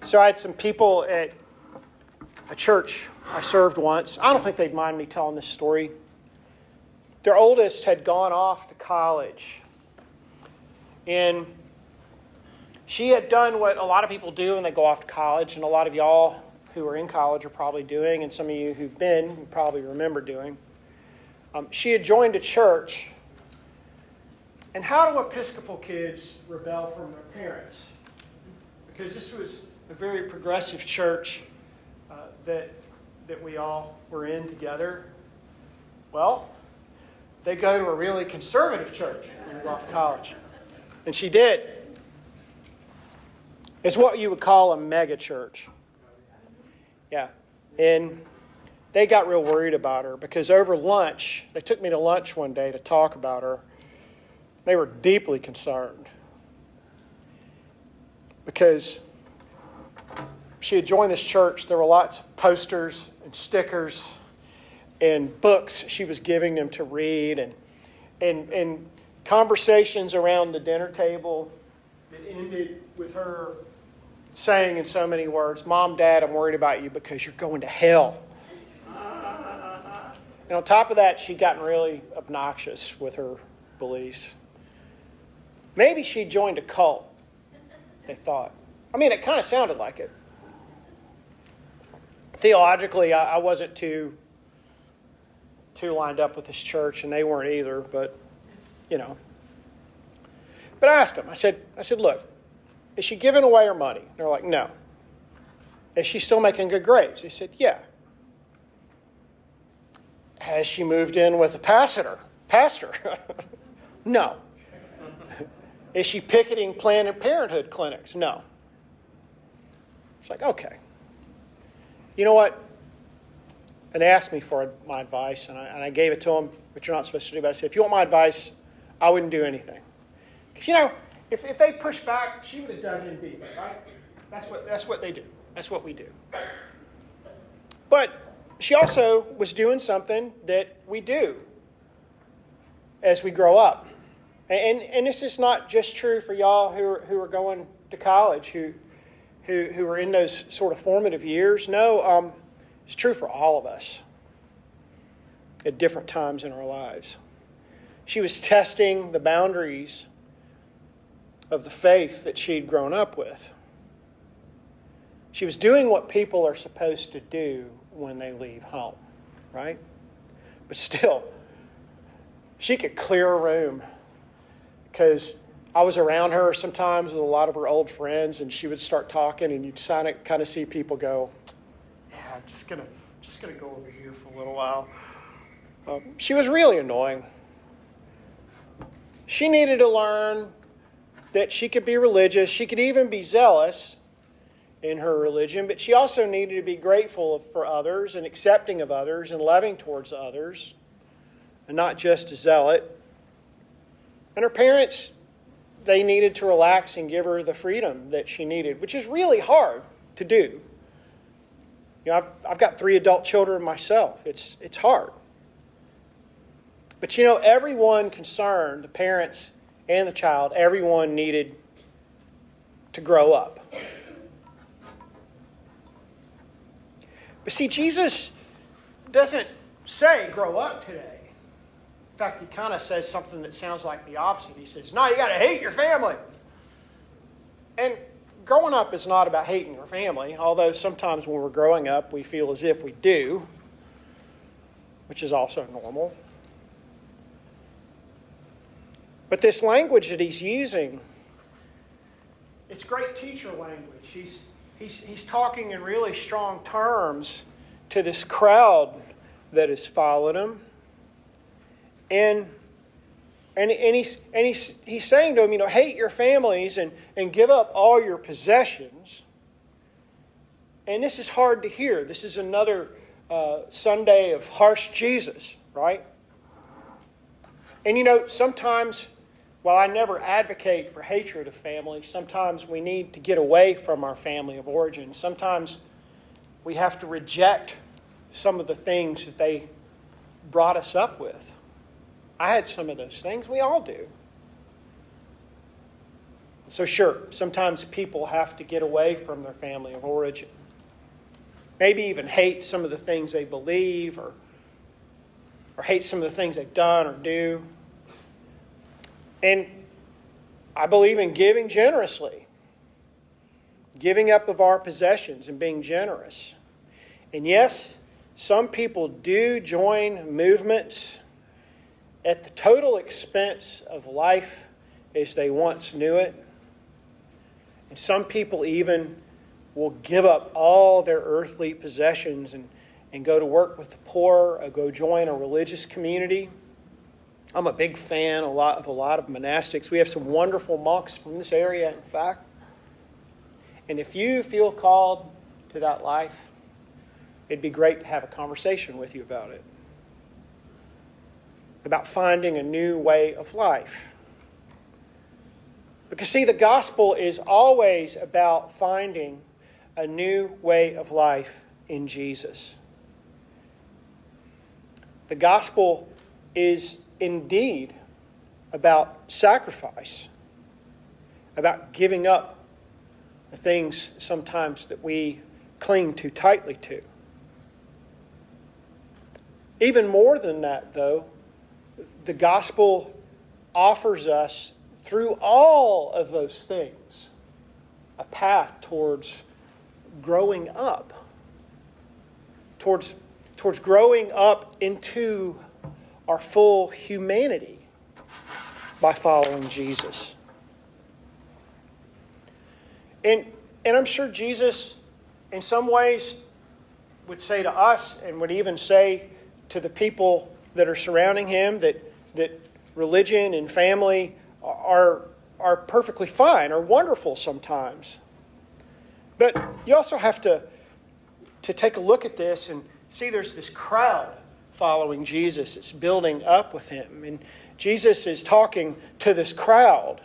So I had some people at a church I served once. I don't think they'd mind me telling this story. Their oldest had gone off to college. And she had done what a lot of people do when they go off to college, and a lot of y'all who are in college are probably doing, and some of you who've been you probably remember doing. She had joined a church. And how do Episcopal kids rebel from their parents? Because this was a very progressive church that we all were in together. Well, they go to a really conservative church when they go off to college. And she did. It's what you would call a mega church. Yeah. And they got real worried about her because over lunch, they took me to lunch one day to talk about her. They were deeply concerned because she had joined this church. There were lots of posters and stickers and books she was giving them to read and conversations around the dinner table that ended with her saying in so many words, "Mom, Dad, I'm worried about you because you're going to hell." And on top of that, she'd gotten really obnoxious with her beliefs. Maybe she joined a cult, they thought. I mean, it kind of sounded like it. Theologically, I wasn't too lined up with this church, and they weren't either, but, you know. But I asked them, I said, look, is she giving away her money? And they're like, no. Is she still making good grades? They said, yeah. Has she moved in with a pastor? No. Is she picketing Planned Parenthood clinics? No. It's like, okay. You know what? And they asked me for my advice, and I gave it to them, which you're not supposed to do. But I said, if you want my advice, I wouldn't do anything. Because, you know, if they pushed back, she would have dug in deep, right? That's what they do. That's what we do. But she also was doing something that we do as we grow up. And this is not just true for y'all who are going to college, who are in those sort of formative years. No, it's true for all of us at different times in our lives. She was testing the boundaries of the faith that she'd grown up with. She was doing what people are supposed to do when they leave home, right? But still, she could clear a room. Because I was around her sometimes with a lot of her old friends, and she would start talking, and you'd kind of see people go, "Yeah, I'm just gonna go over here for a little while." She was really annoying. She needed to learn that she could be religious. She could even be zealous in her religion, but she also needed to be grateful for others and accepting of others and loving towards others, and not just a zealot. And her parents, they needed to relax and give her the freedom that she needed, which is really hard to do. You know, I've got 3 adult children myself. It's hard. But you know, everyone concerned, the parents and the child, everyone needed to grow up. But see, Jesus doesn't say grow up today. In fact, he kind of says something that sounds like the opposite. He says, no, you got to hate your family. And growing up is not about hating your family, although sometimes when we're growing up, we feel as if we do, which is also normal. But this language that he's using, it's great teacher language. He's talking in really strong terms to this crowd that has followed him. And he's saying to them, you know, hate your families and give up all your possessions. And this is hard to hear. This is another Sunday of harsh Jesus, right? And you know, sometimes, while I never advocate for hatred of family, sometimes we need to get away from our family of origin. Sometimes we have to reject some of the things that they brought us up with. I had some of those things. We all do. So sure, sometimes people have to get away from their family of origin. Maybe even hate some of the things they believe or hate some of the things they've done or do. And I believe in giving generously. Giving up of our possessions and being generous. And yes, some people do join movements at the total expense of life as they once knew it. And some people even will give up all their earthly possessions and go to work with the poor or go join a religious community. I'm a big fan of a lot of monastics. We have some wonderful monks from this area, in fact. And if you feel called to that life, it'd be great to have a conversation with you about it. About finding a new way of life. Because see, the gospel is always about finding a new way of life in Jesus. The gospel is indeed about sacrifice, about giving up the things sometimes that we cling too tightly to. Even more than that, though, the gospel offers us, through all of those things, a path towards growing up, towards growing up into our full humanity by following Jesus. And I'm sure Jesus, in some ways, would say to us and would even say to the people that are surrounding him that religion and family are perfectly fine or wonderful sometimes. But you also have to take a look at this and see there's this crowd following Jesus. It's building up with him. And Jesus is talking to this crowd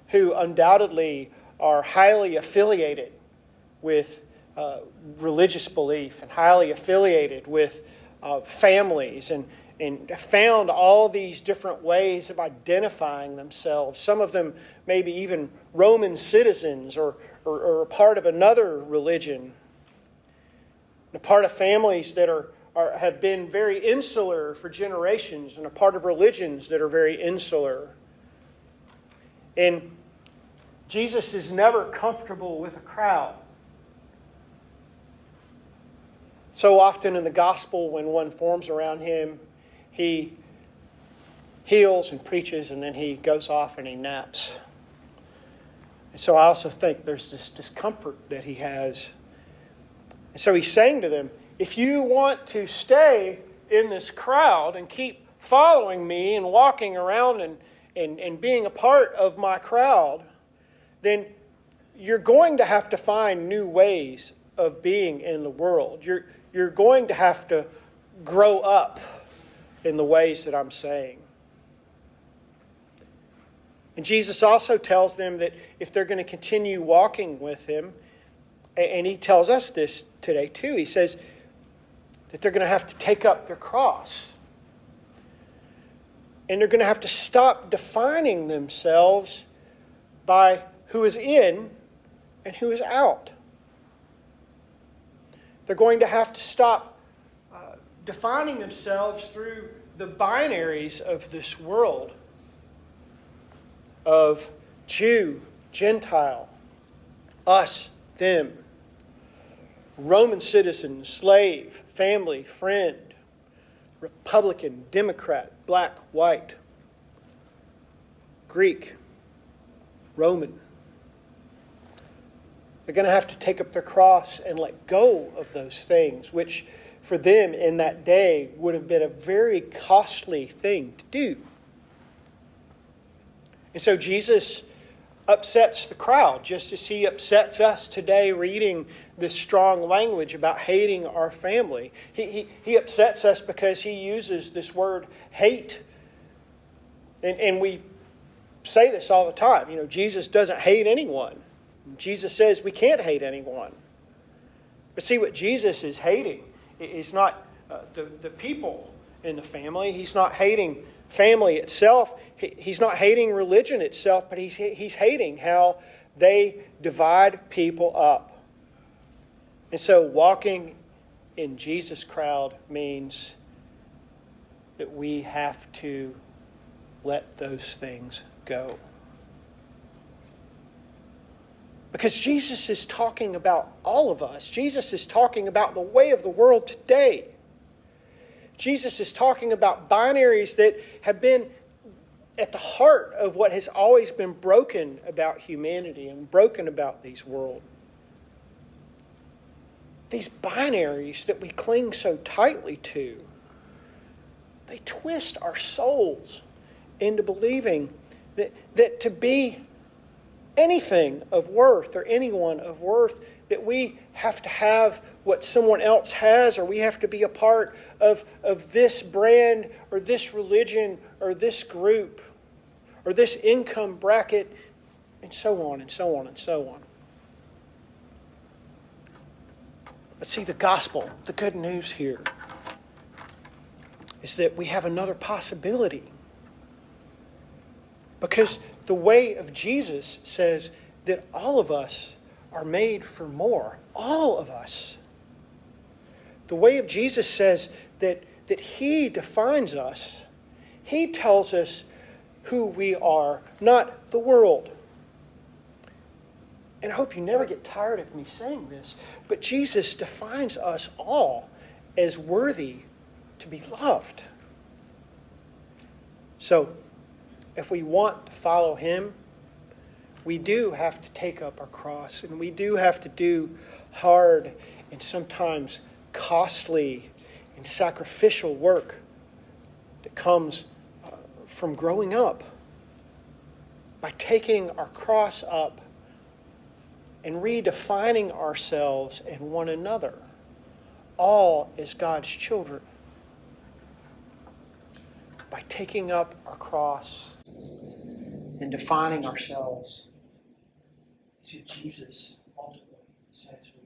who undoubtedly are highly affiliated with religious belief and highly affiliated with families and found all these different ways of identifying themselves. Some of them maybe even Roman citizens or a part of another religion. A part of families that have been very insular for generations, and a part of religions that are very insular. And Jesus is never comfortable with a crowd. So often in the gospel, when one forms around him, he heals and preaches, and then he goes off and he naps. And so I also think there's this discomfort that he has. And so he's saying to them, if you want to stay in this crowd and keep following me and walking around and being a part of my crowd, then you're going to have to find new ways of being in the world. You're going to have to grow up in the ways that I'm saying. And Jesus also tells them that if they're going to continue walking with him, and he tells us this today too, he says that they're going to have to take up their cross. And they're going to have to stop defining themselves by who is in and who is out. They're going to have to stop defining themselves through the binaries of this world of Jew, Gentile, us, them, Roman citizen, slave, family, friend, Republican, Democrat, black, white, Greek, Roman. They're going to have to take up their cross and let go of those things, which for them in that day would have been a very costly thing to do. And so Jesus upsets the crowd, just as he upsets us today reading this strong language about hating our family. He upsets us because he uses this word hate. And we say this all the time. You know, Jesus doesn't hate anyone. Jesus says we can't hate anyone. But see, what Jesus is hating is not the people in the family. He's not hating family itself. He's not hating religion itself, but he's hating how they divide people up. And so walking in Jesus' crowd means that we have to let those things go. Because Jesus is talking about all of us. Jesus is talking about the way of the world today. Jesus is talking about binaries that have been at the heart of what has always been broken about humanity and broken about this world. These binaries that we cling so tightly to, they twist our souls into believing that to be anything of worth or anyone of worth, that we have to have what someone else has, or we have to be a part of this brand or this religion or this group or this income bracket, and so on and so on and so on. But see, the gospel, the good news here, is that we have another possibility. Because the way of Jesus says that all of us are made for more. All of us. The way of Jesus says that He defines us. He tells us who we are, not the world. And I hope you never get tired of me saying this, but Jesus defines us all as worthy to be loved. So, if we want to follow Him, we do have to take up our cross, and we do have to do hard and sometimes costly and sacrificial work that comes from growing up. By taking our cross up and redefining ourselves and one another, all as God's children. By taking up our cross and defining ourselves as who Jesus ultimately says we